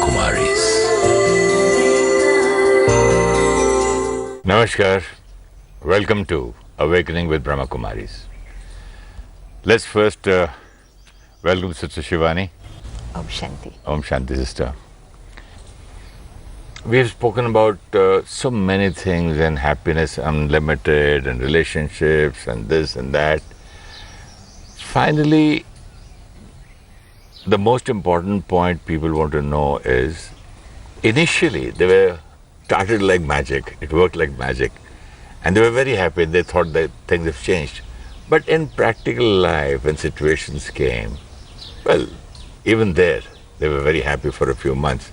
Brahmakumaris. Namaskar. Welcome to Awakening with Brahmakumaris. Let's first welcome Sister Shivani. Om Shanti. Om Shanti, sister. We have spoken about so many things, and happiness unlimited, and relationships, and this and that. Finally, the most important point people want to know is, initially they were started like magic, it worked like magic, and they were very happy, they thought that things have changed. But in practical life, when situations came, well, even there, they were very happy for a few months.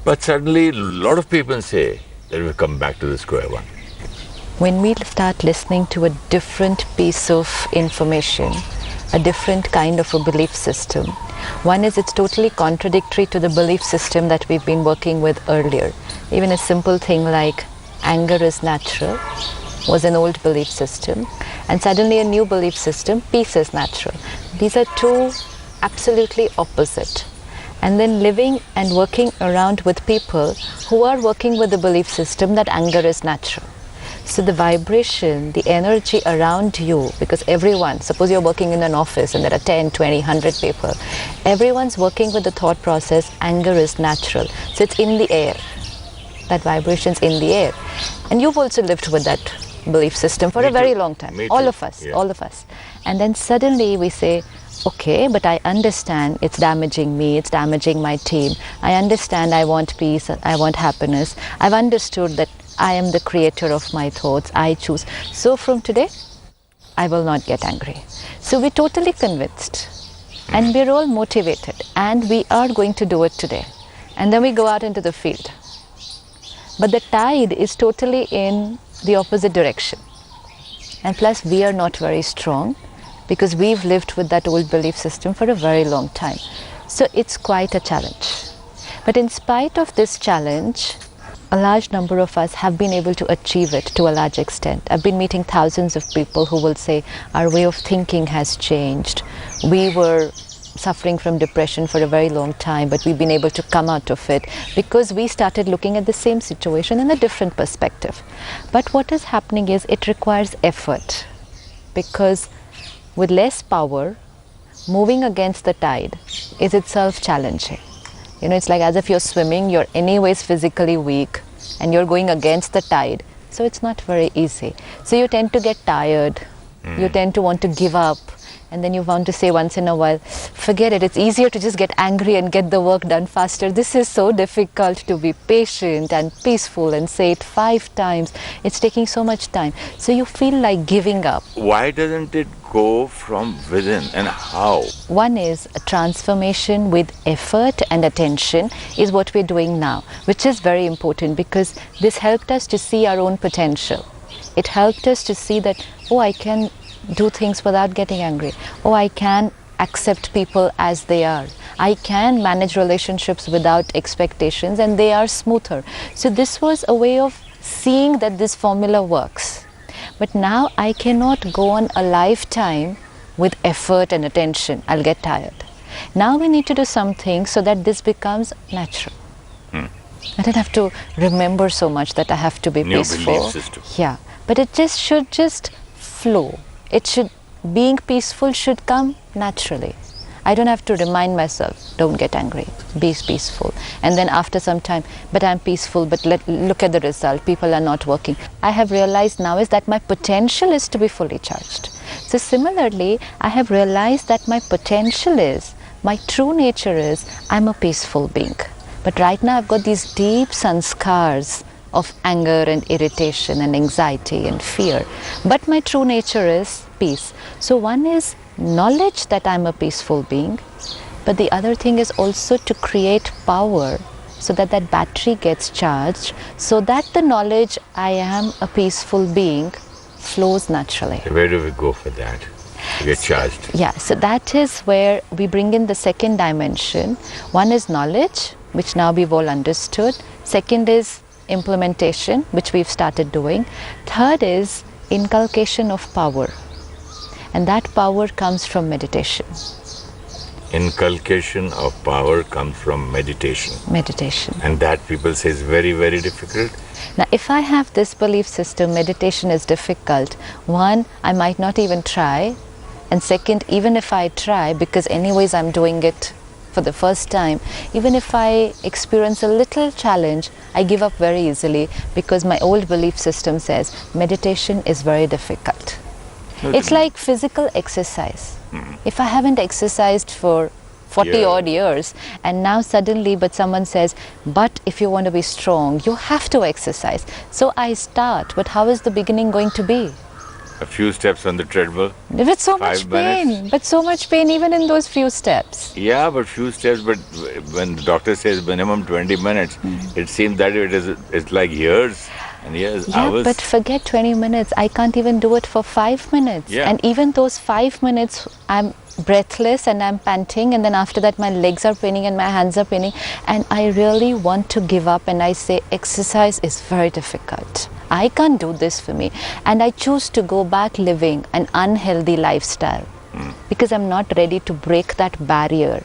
But suddenly, a lot of people say that we've come back to the square one. When we start listening to a different piece of information, a different kind of a belief system, one is it's totally contradictory to the belief system that we've been working with earlier. Even a simple thing like anger is natural was an old belief system, and suddenly a new belief system, peace is natural. These are two absolutely opposite. And then living and working around with people who are working with the belief system that anger is natural. So the vibration, the energy around you, because everyone, suppose you're working in an office and there are 10, 20, 100 people, everyone's working with the thought process, anger is natural. So it's in the air. That vibration's in the air. And you've also lived with that belief system for a very long time. All of us, all of us. And then suddenly we say, okay, but I understand it's damaging me, it's damaging my team. I understand I want peace, I want happiness. I've understood that I am the creator of my thoughts, I choose. So from today, I will not get angry. So we're totally convinced and we're all motivated and we are going to do it today. And then we go out into the field. But the tide is totally in the opposite direction. And plus we are not very strong, because we've lived with that old belief system for a very long time. So it's quite a challenge. But in spite of this challenge, a large number of us have been able to achieve it to a large extent. I've been meeting thousands of people who will say, our way of thinking has changed. We were suffering from depression for a very long time, but we've been able to come out of it because we started looking at the same situation in a different perspective. But what is happening is it requires effort, because with less power, moving against the tide is itself challenging. You know, it's like as if you're swimming, you're anyways physically weak and you're going against the tide. So it's not very easy. So you tend to get tired, you tend to want to give up, and then you want to say once in a while, forget it, it's easier to just get angry and get the work done faster. This is so difficult to be patient and peaceful and say it 5 times. It's taking so much time. So you feel like giving up. Why doesn't it go from within, and how? One is a transformation with effort and attention is what we're doing now, which is very important because this helped us to see our own potential. It helped us to see that, oh, I can do things without getting angry. Oh, I can accept people as they are. I can manage relationships without expectations and they are smoother. So this was a way of seeing that this formula works. But now I cannot go on a lifetime with effort and attention. I'll get tired. Now we need to do something so that this becomes natural. I don't have to remember so much that I have to be peaceful. New belief system. Yeah, but it just should just flow. It should, being peaceful should come naturally. I don't have to remind myself, don't get angry, be peaceful. And then after some time, but I'm peaceful, but look at the result, people are not working. I have realized now is that my potential is to be fully charged. So similarly, I have realized that my potential is, my true nature is, I'm a peaceful being. But right now I've got these deep sanskars of anger and irritation and anxiety and fear. But my true nature is peace. So one is knowledge that I'm a peaceful being, but the other thing is also to create power so that that battery gets charged, so that the knowledge I am a peaceful being flows naturally. Where do we go for that? To get charged? Yeah, so that is where we bring in the second dimension. One is knowledge, which now we've all understood. Second is implementation, which we've started doing. Third is inculcation of power, and that power comes from meditation. inculcation of power comes from meditation. Meditation. And that people say is very, very difficult. Now, if I have this belief system, meditation is difficult, one, I might not even try. And second, even if I try, because anyways I'm doing it for the first time, even if I experience a little challenge, I give up very easily because my old belief system says meditation is very difficult. It's like physical exercise. If I haven't exercised for 40 odd years and now suddenly but someone says, but if you want to be strong, you have to exercise. So I start, but how is the beginning going to be? A few steps on the treadmill. With so much 5 pain, minutes. but so much pain even in those few steps. Yeah, but few steps, but when the doctor says minimum 20 minutes, it seems that it's like years and years, Yeah, hours. but forget 20 minutes. I can't even do it for 5 minutes. Yeah. And even those 5 minutes, I'm breathless and I'm panting, and then after that my legs are paining and my hands are paining, and I really want to give up, and I say exercise is very difficult. I can't do this for me, and I choose to go back living an unhealthy lifestyle because I'm not ready to break that barrier,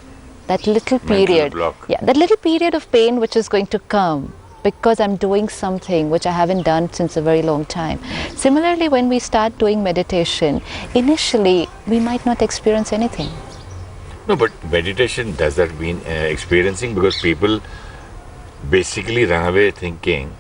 that little Mental period. block. Yeah, that little period of pain which is going to come because I'm doing something which I haven't done since a very long time. Similarly, when we start doing meditation, initially we might not experience anything. No, but meditation, does that mean experiencing? Because people basically run away thinking,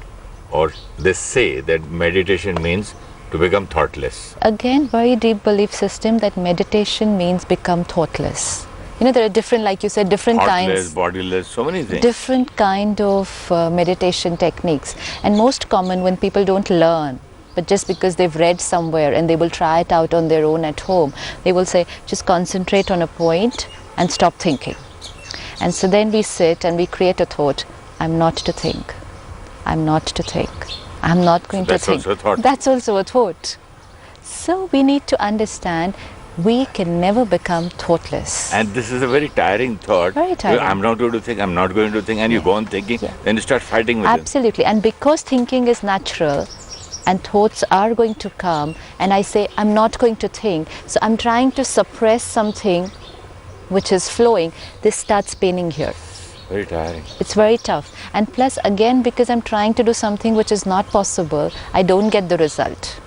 or they say that meditation means to become thoughtless. Again, very deep belief system that meditation means become thoughtless. You know, there are different, like you said, different Thoughtless, kinds. bodiless, so many things. Different kind of meditation techniques, and most common when people don't learn, but just because they've read somewhere and they will try it out on their own at home, they will say just concentrate on a point and stop thinking. And so then we sit and we create a thought, I'm not to think, I'm not to think, I'm not going to That's think. also a thought. That's also a thought. So we need to understand we can never become thoughtless. And this is a very tiring thought. Very tiring. I'm not going to think, I'm not going to think, and you go on thinking, then you start fighting with it. Absolutely. And because thinking is natural and thoughts are going to come, and I say I'm not going to think, so I'm trying to suppress something which is flowing, this starts paining here. Very tiring. It's very tough. And plus again, because I'm trying to do something which is not possible, I don't get the result.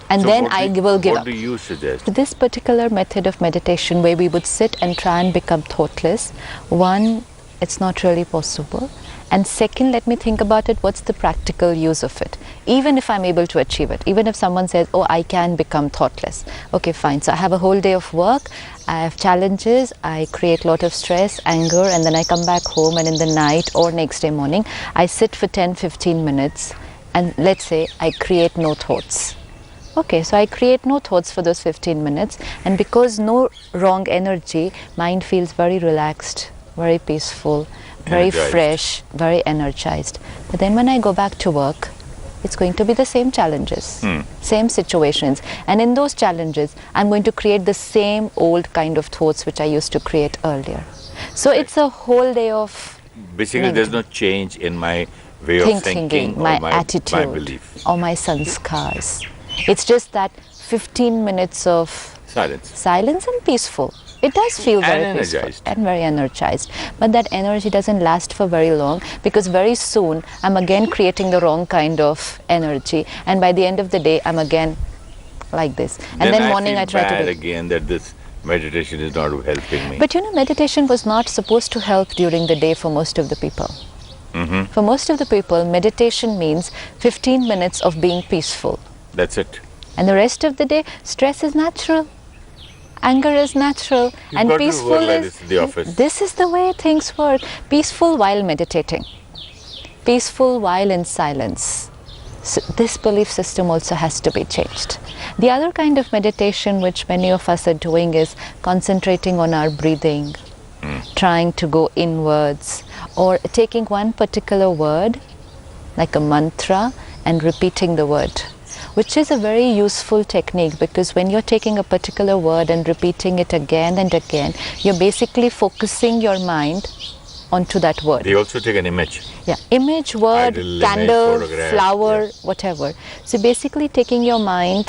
And So then what I do- will give What up. do you suggest? This particular method of meditation where we would sit and try and become thoughtless, one, it's not really possible. And second, let me think about it, what's the practical use of it? Even if I'm able to achieve it, even if someone says, oh, I can become thoughtless. Okay, fine. So I have a whole day of work, I have challenges, I create a lot of stress, anger, and then I come back home, and in the night or next day morning, I sit for 10-15 minutes and let's say I create no thoughts. Okay, so I create no thoughts for those 15 minutes, and because no wrong energy, mind feels very relaxed, very peaceful, very Energized. fresh, very energized. But then when I go back to work, it's going to be the same challenges, same situations. And in those challenges, I'm going to create the same old kind of thoughts which I used to create earlier. So it's a whole day of Basically, there's no change in my way of thinking or my my attitude, my belief. or my sanskars. It's just that 15 minutes of Silence. silence and peaceful. It does feel very And peaceful energized. and very energized. But that energy doesn't last for very long, because very soon I'm again creating the wrong kind of energy, and by the end of the day I'm again like this. And then morning feel I try bad to do. again that this meditation is not helping me. But you know, meditation was not supposed to help during the day for most of the people. For most of the people, meditation means 15 minutes of being peaceful. That's it. And the rest of the day, stress is natural, anger is natural, You've and got to peaceful work like is. this in the office. This is the way things work. Peaceful while meditating, peaceful while in silence. So this belief system also has to be changed. The other kind of meditation which many of us are doing is concentrating on our breathing, trying to go inwards, or taking one particular word, like a mantra, and repeating the word, which is a very useful technique, because when you're taking a particular word and repeating it again and again, you're basically focusing your mind onto that word. They also take an image. Yeah, image, word, Idle image, candle, photograph, flower, yeah. whatever. So basically taking your mind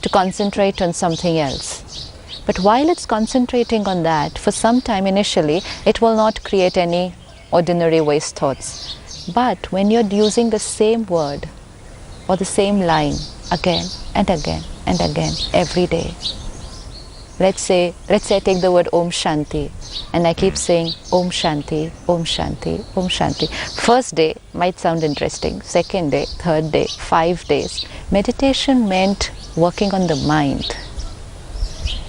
to concentrate on something else. But while it's concentrating on that, for some time initially, it will not create any ordinary waste thoughts. But when you're using the same word or the same line again and again and again every day, let's say I take the word Om Shanti and I keep saying Om Shanti, Om Shanti, Om Shanti. First day might sound interesting, second day, third day, 5 days. Meditation meant working on the mind.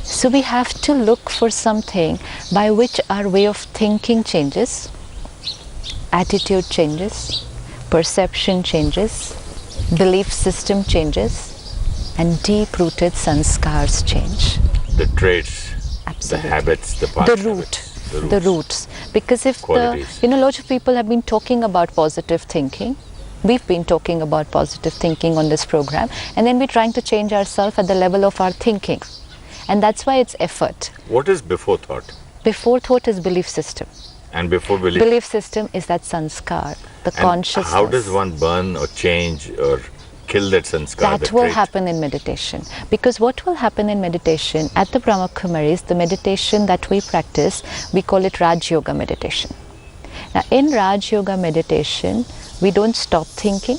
So we have to look for something by which our way of thinking changes, attitude changes, perception changes, belief system changes, and deep-rooted sanskars change. The traits, Absolutely. the habits, the past habits, the roots. Because if qualities. lots of people have been talking about positive thinking. We've been talking about positive thinking on this program, and then we're trying to change ourselves at the level of our thinking. And that's why it's effort. What is before thought? Before thought is belief system. And before belief? Belief system is that sanskar, the consciousness. How does one burn or change or kill that sanskar? That will happen in meditation. Because what will happen in meditation, at the Brahmakumaris, the meditation that we practice, we call it Rajayoga meditation. Now in Rajayoga meditation, we don't stop thinking,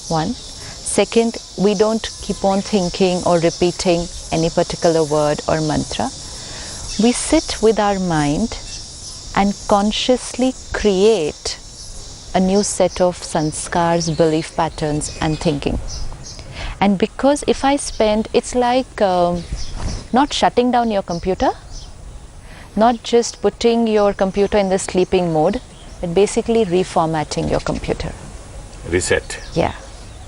one. Second, we don't keep on thinking or repeating any particular word or mantra. We sit with our mind and consciously create a new set of sanskars, belief patterns and thinking. And because if I spend, it's like not shutting down your computer, not just putting your computer in the sleeping mode, but basically reformatting your computer. Reset. Yeah.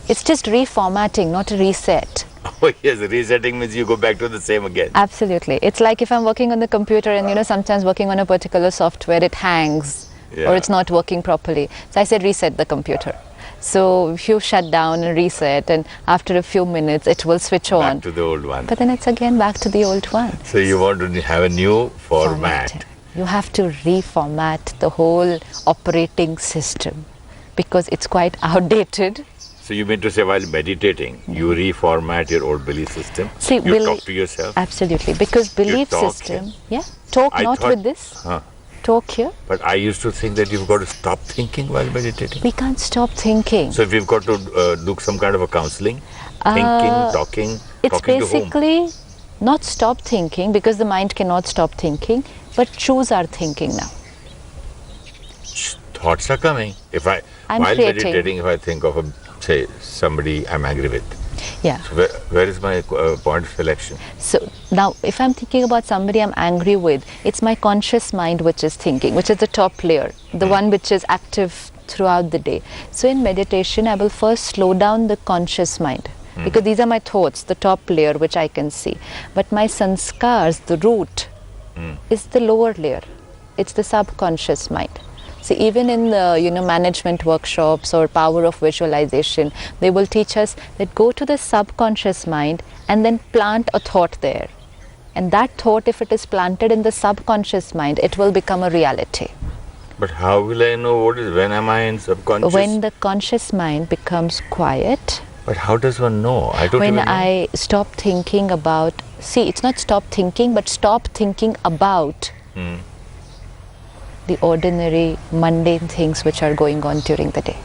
It's just reformatting, not a reset. Oh yes, resetting means you go back to the same again. Absolutely. It's like if I'm working on the computer and sometimes working on a particular software, it hangs or it's not working properly. So I said reset the computer. So if you shut down and reset, and after a few minutes it will switch on. Back to the old one. But then it's again back to the old one. So you want to have a new format. You have to reformat the whole operating system because it's quite outdated. So you mean to say while meditating, you reformat your old belief system? See, you talk to yourself? Absolutely, because belief system, talk not with this, talk here. But I used to think that you've got to stop thinking while meditating. We can't stop thinking. So if we've got to do some kind of a counseling, thinking, talking, it's talking to whom? basically not stop thinking because the mind cannot stop thinking, but choose our thinking now. Thoughts are coming. While meditating, if I think of say somebody I'm angry with. Yeah. So where is my point of selection? So now if I'm thinking about somebody I'm angry with, it's my conscious mind which is thinking, which is the top layer, the one which is active throughout the day. So in meditation, I will first slow down the conscious mind because these are my thoughts, the top layer which I can see. But my sanskars, the root, is the lower layer. It's the subconscious mind. So even in the management workshops or power of visualization, they will teach us that go to the subconscious mind and then plant a thought there. And that thought, if it is planted in the subconscious mind, it will become a reality. But how will I know when am I in subconscious? When the conscious mind becomes quiet. But how does one know? I don't even know. When I stop thinking about, it's not stop thinking, but stop thinking about the ordinary, mundane things which are going on during the day.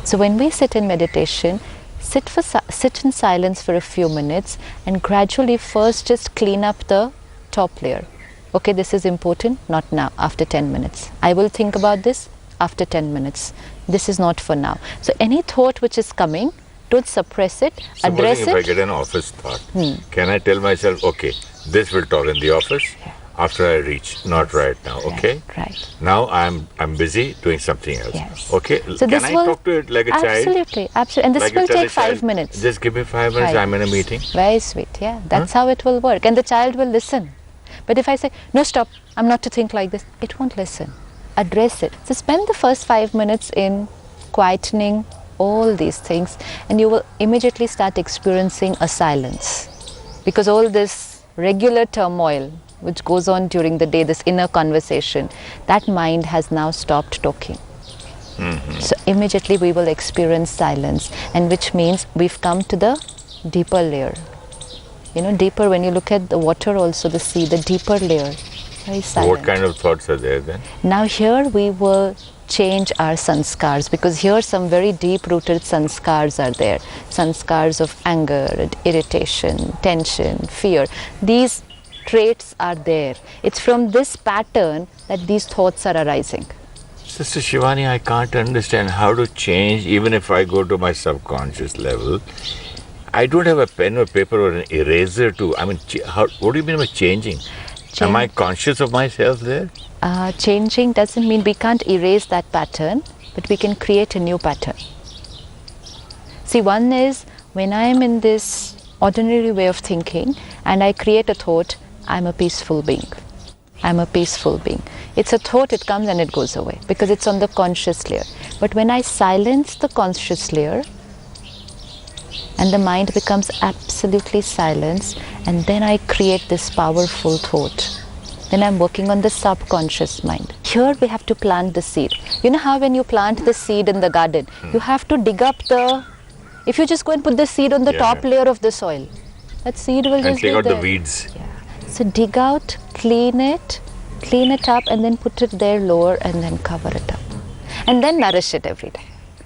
So when we sit in meditation, sit in silence for a few minutes and gradually first just clean up the top layer. Okay, this is important, not now, after 10 minutes. I will think about this after 10 minutes. This is not for now. So any thought which is coming, don't suppress it, address it. Supposing if I get an office thought, can I tell myself, okay, this will talk in the office? After I reach, not right now, okay? Right. Now I'm busy doing something else. Yes. Okay, so can I talk to it like a child? Absolutely. And this will take 5 minutes. Just give me 5 minutes, I'm in a meeting. Very sweet, That's how it will work. And the child will listen. But if I say, no, stop, I'm not to think like this, it won't listen. Address it. So spend the first 5 minutes in quietening all these things, and you will immediately start experiencing a silence. Because all this regular turmoil which goes on during the day, this inner conversation, that mind has now stopped talking. So immediately we will experience silence, and which means we've come to the deeper layer. deeper. When you look at the water also, the sea, the deeper layer, very silent. What kind of thoughts are there then? Now here we will change our sanskars, because here some very deep-rooted sanskars are there. Sanskars of anger, irritation, tension, fear. These traits are there. It's from this pattern that these thoughts are arising. Sister Shivani, I can't understand how to change, even if I go to my subconscious level. I don't have a pen or paper or an eraser to, what do you mean by changing? Am I conscious of myself there? Changing doesn't mean we can't erase that pattern, but we can create a new pattern. See, one is when I am in this ordinary way of thinking and I create a thought, I'm a peaceful being. I'm a peaceful being. It's a thought, it comes and it goes away because it's on the conscious layer. But when I silence the conscious layer and the mind becomes absolutely silent, and then I create this powerful thought, then I'm working on the subconscious mind. Here we have to plant the seed. You know how when you plant the seed in the garden, you have to dig up if you just go and put the seed on the top layer of the soil, that seed will just be there. And take out the weeds. Yeah. So dig out, clean it up, and then put it there lower and then cover it up. And then nourish it every day.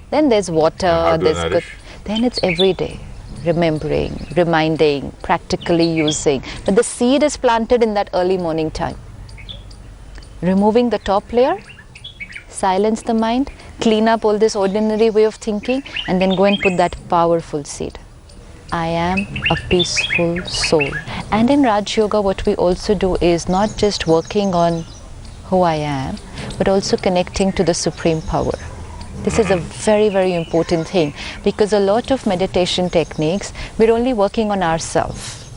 Then there's water, there's good. Then it's every day. Remembering, reminding, practically using. But the seed is planted in that early morning time. Removing the top layer, silence the mind, clean up all this ordinary way of thinking, and then go and put that powerful seed. I am a peaceful soul. And in Rajayoga, what we also do is not just working on who I am, but also connecting to the Supreme Power. This is a very, very important thing, because a lot of meditation techniques, we're only working on ourselves.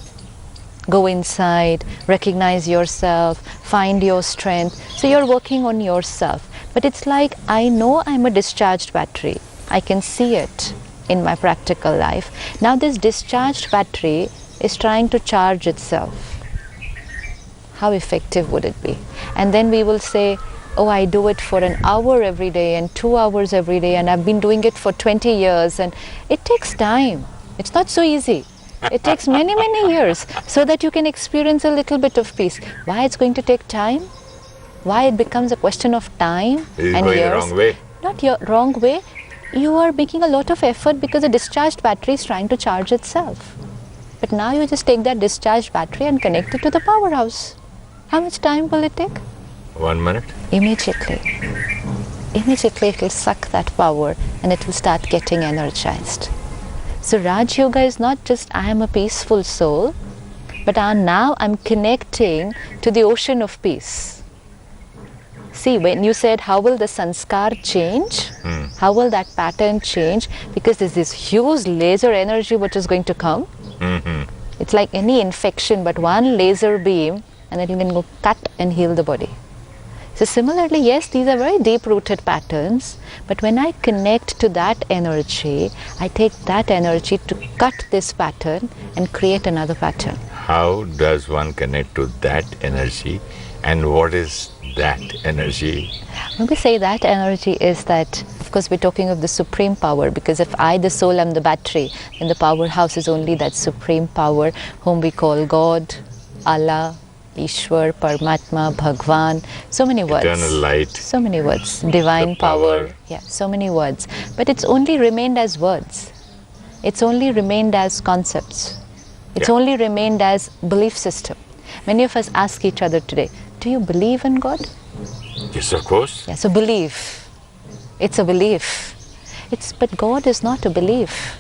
Go inside, recognize yourself, find your strength. So you're working on yourself. But it's like, I know I'm a discharged battery. I can see it in my practical life. Now this discharged battery is trying to charge itself. How effective would it be? And then we will say, oh, I do it for an hour every day and 2 hours every day, and I've been doing it for 20 years, and it takes time. It's not so easy. It takes many, many years so that you can experience a little bit of peace. Why it's going to take time? Why it becomes a question of time and going years? The wrong way. Not your wrong way. You are making a lot of effort because a discharged battery is trying to charge itself. But now you just take that discharged battery and connect it to the powerhouse. How much time will it take? 1 minute. Immediately it will suck that power and it will start getting energized. So Raj Yoga is not just I am a peaceful soul, but now I'm connecting to the ocean of peace. See, when you said how will the sanskar change, how will that pattern change, because there's this huge laser energy which is going to come. It's like any infection, but one laser beam and then you can go cut and heal the body. So similarly, yes, these are very deep-rooted patterns, but when I connect to that energy, I take that energy to cut this pattern and create another pattern. How does one connect to that energy, and what is that energy? When we say that energy is that, of course, we're talking of the supreme power, because if I, the soul, am the battery, then the powerhouse is only that supreme power whom we call God, Allah, Ishwar, Paramatma, Bhagwan, so many words. Eternal light. So many words. Divine power. Yeah, so many words. But it's only remained as words. It's only remained as concepts. It's only remained as belief system. Many of us ask each other today, do you believe in God? Yes, of course. Yeah, so belief. It's a belief. But God is not a belief.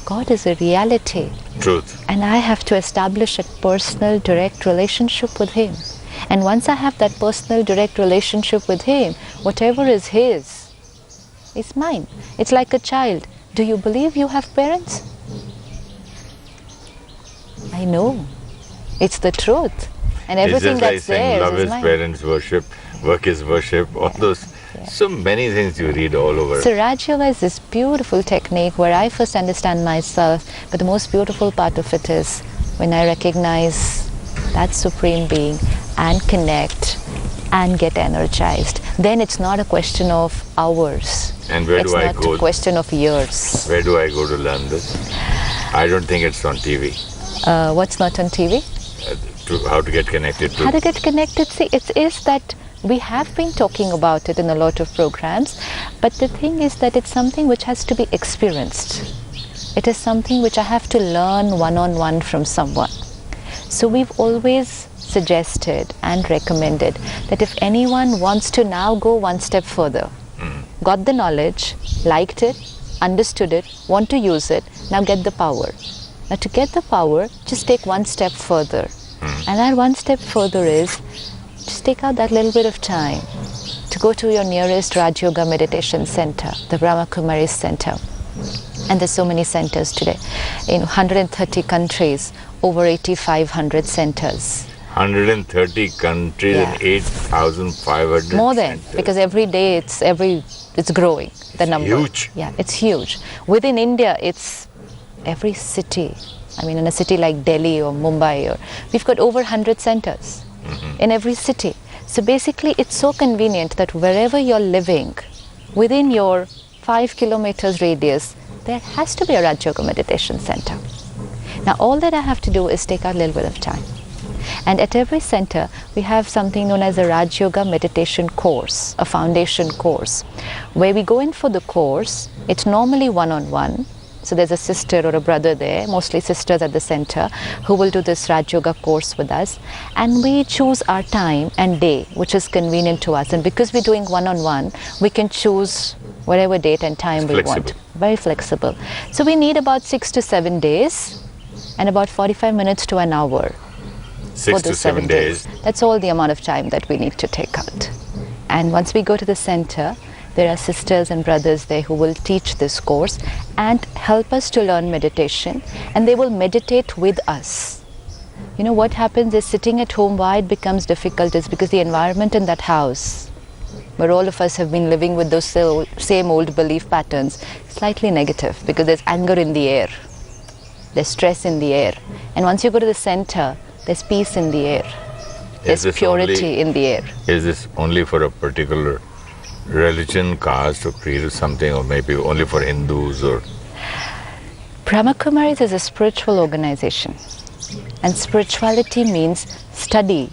God is a reality. Truth. And I have to establish a personal, direct relationship with Him. And once I have that personal, direct relationship with Him, whatever is His is mine. It's like a child. Do you believe you have parents? I know. It's the truth. And everything that's there love is mine. Parents worship, work is worship, all those. So many things you read all over. So Raj Yoga is this beautiful technique where I first understand myself, but the most beautiful part of it is when I recognize that Supreme Being and connect and get energized. Then it's not a question of hours. And where do I go? It's not a question of years. Where do I go to learn this? I don't think it's on TV. What's not on TV? How to get connected to? How to get connected? See, it is that we have been talking about it in a lot of programs, but the thing is that it's something which has to be experienced. It is something which I have to learn one-on-one from someone. So we've always suggested and recommended that if anyone wants to now go one step further, got the knowledge, liked it, understood it, want to use it, now get the power. Now to get the power, just take one step further. And that one step further is, just take out that little bit of time to go to your nearest Rajayoga meditation center, the Brahmakumaris center. And there's so many centers today. In 130 countries, over 8,500 centers. 130 countries and 8,500 More than, centers. because every day it's growing, the number. Huge. Yeah, it's huge. Within India, it's every city. I mean, in a city like Delhi or Mumbai, we've got over 100 centers in every city. So basically, it's so convenient that wherever you're living, within your 5 kilometers radius, there has to be a Rajayoga meditation center. Now, all that I have to do is take out a little bit of time. And at every center, we have something known as a Rajayoga meditation course, a foundation course, where we go in for the course. It's normally one-on-one. So there's a sister or a brother there, mostly sisters at the center, who will do this Rajayoga course with us. And we choose our time and day, which is convenient to us. And because we're doing one-on-one, we can choose whatever date and time we want. Very flexible. So we need about 6 to 7 days and about 45 minutes to an hour. 6 to 7 days. That's all the amount of time that we need to take out. And once we go to the center, there are sisters and brothers there who will teach this course and help us to learn meditation, and they will meditate with us. You know, what happens is, sitting at home, why it becomes difficult is because the environment in that house, where all of us have been living with those same old belief patterns, is slightly negative, because there's anger in the air, there's stress in the air. And once you go to the center, there's peace in the air, there's purity in the air. Is this only for a particular religion, caste or creed or something, or maybe only for Hindus? Or Brahmakumaris is a spiritual organization, and spirituality means study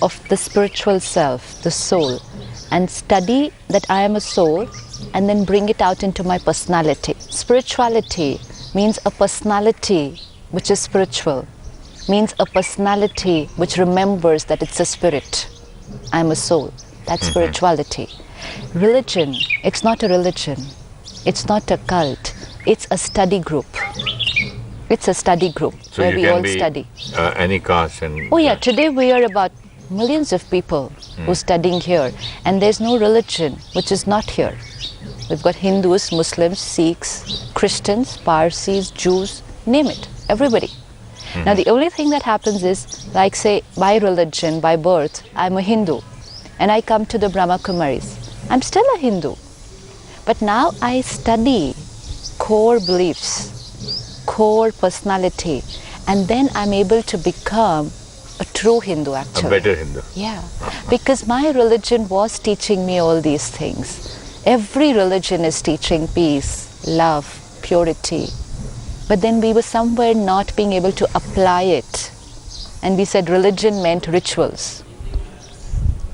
of the spiritual self, the soul, and study that I am a soul, and then bring it out into my personality. Spirituality means a personality which is spiritual, means a personality which remembers that it's a spirit. I'm a soul. That's spirituality. Religion, it's not a religion. It's not a cult. It's a study group. It's a study group so where you we can all be, study. Any caste and... Oh yeah, today we are about millions of people who are studying here, and there's no religion which is not here. We've got Hindus, Muslims, Sikhs, Christians, Parsis, Jews, name it, everybody. Now the only thing that happens is, like say, by religion, by birth, I'm a Hindu, and I come to the Brahmakumaris. I'm still a Hindu, but now I study core beliefs, core personality, and then I'm able to become a true Hindu actually. A better Hindu. Yeah, because my religion was teaching me all these things. Every religion is teaching peace, love, purity. But then we were somewhere not being able to apply it. And we said religion meant rituals.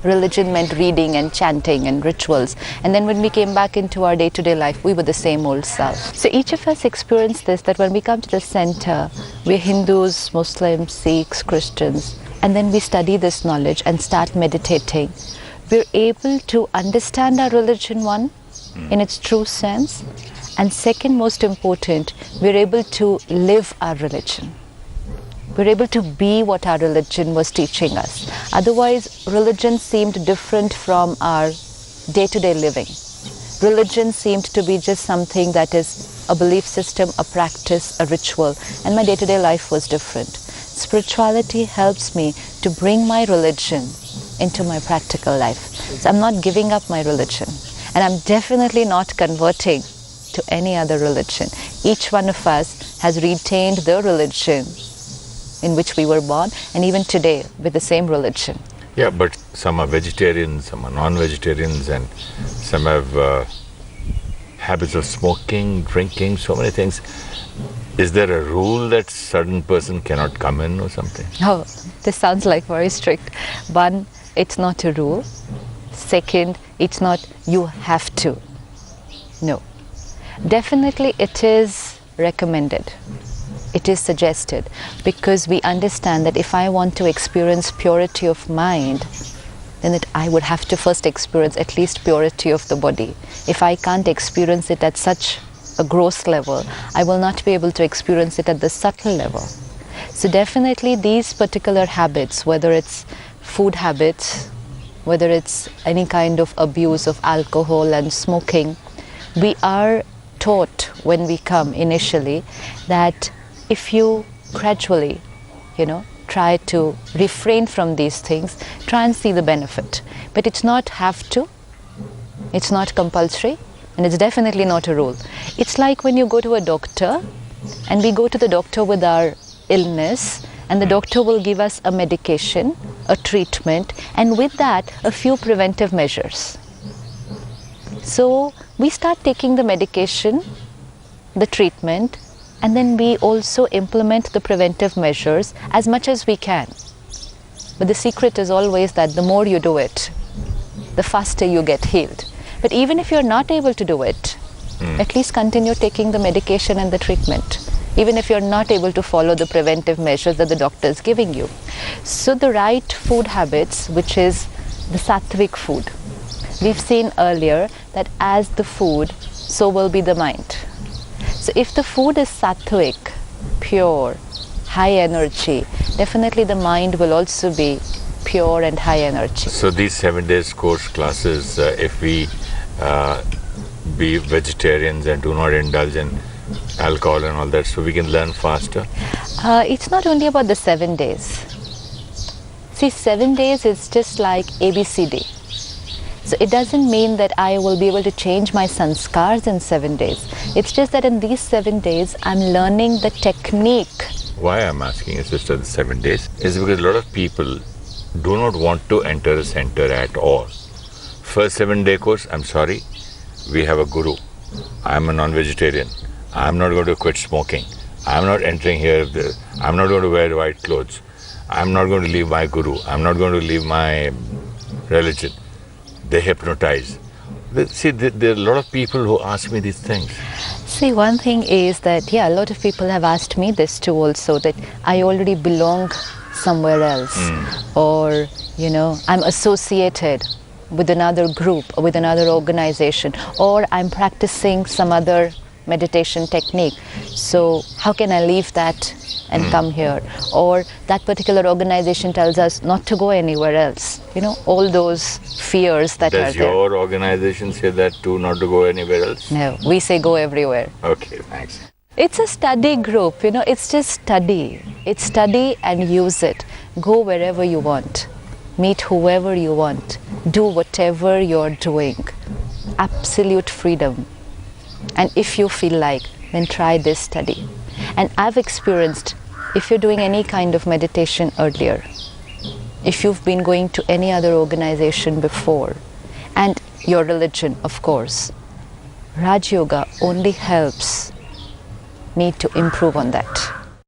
Religion meant reading and chanting and rituals. And then when we came back into our day-to-day life, we were the same old self. So each of us experienced this, that when we come to the center, we're Hindus, Muslims, Sikhs, Christians, and then we study this knowledge and start meditating. We're able to understand our religion, one, in its true sense, and second, most important, we're able to live our religion. We're able to be what our religion was teaching us. Otherwise, religion seemed different from our day-to-day living. Religion seemed to be just something that is a belief system, a practice, a ritual, and my day-to-day life was different. Spirituality helps me to bring my religion into my practical life. So I'm not giving up my religion, and I'm definitely not converting to any other religion. Each one of us has retained the religion in which we were born, and even today with the same religion. Yeah, but some are vegetarians, some are non-vegetarians, and some have habits of smoking, drinking, so many things. Is there a rule that certain person cannot come in or something? Oh, this sounds like very strict. One, it's not a rule. Second, it's not you have to. No. Definitely it is recommended. It is suggested because we understand that if I want to experience purity of mind, then I would have to first experience at least purity of the body. If I can't experience it at such a gross level, I will not be able to experience it at the subtle level. So definitely these particular habits, whether it's food habits, whether it's any kind of abuse of alcohol and smoking, we are taught when we come initially that if you gradually, try to refrain from these things, try and see the benefit. But it's not have to, it's not compulsory, and it's definitely not a rule. It's like when you go to a doctor, and we go to the doctor with our illness, and the doctor will give us a medication, a treatment, and with that, a few preventive measures. So we start taking the medication, the treatment, and then we also implement the preventive measures as much as we can. But the secret is always that the more you do it, the faster you get healed. But even if you're not able to do it, at least continue taking the medication and the treatment, even if you're not able to follow the preventive measures that the doctor is giving you. So the right food habits, which is the sattvic food. We've seen earlier that as the food, so will be the mind. So if the food is sattvic, pure, high energy, definitely the mind will also be pure and high energy. So these 7 days course classes, if we be vegetarians and do not indulge in alcohol and all that, so we can learn faster? It's not only about the 7 days. See, 7 days is just like ABCD. So it doesn't mean that I will be able to change my sanskars in 7 days. It's just that in these 7 days, I'm learning the technique. Why I'm asking you, sister, the 7 days is because a lot of people do not want to enter a center at all. First 7-day course, I'm sorry, we have a guru. I'm a non-vegetarian. I'm not going to quit smoking. I'm not entering here. I'm not going to wear white clothes. I'm not going to leave my guru. I'm not going to leave my religion. They hypnotize. See, there are a lot of people who ask me these things. See, one thing is that, a lot of people have asked me this too also, that I already belong somewhere else. Or, I'm associated with another group or with another organization, or I'm practicing some other meditation technique. So how can I leave that and come here? Or that particular organization tells us not to go anywhere else. All those fears that are there. Does your organization say that too, not to go anywhere else? No, we say go everywhere. Okay, thanks. It's a study group, it's just study. It's study and use it. Go wherever you want. Meet whoever you want. Do whatever you're doing. Absolute freedom. And if you feel like, then try this study. And I've experienced, if you're doing any kind of meditation earlier, if you've been going to any other organization before, and your religion, of course, Rajayoga only helps me to improve on that.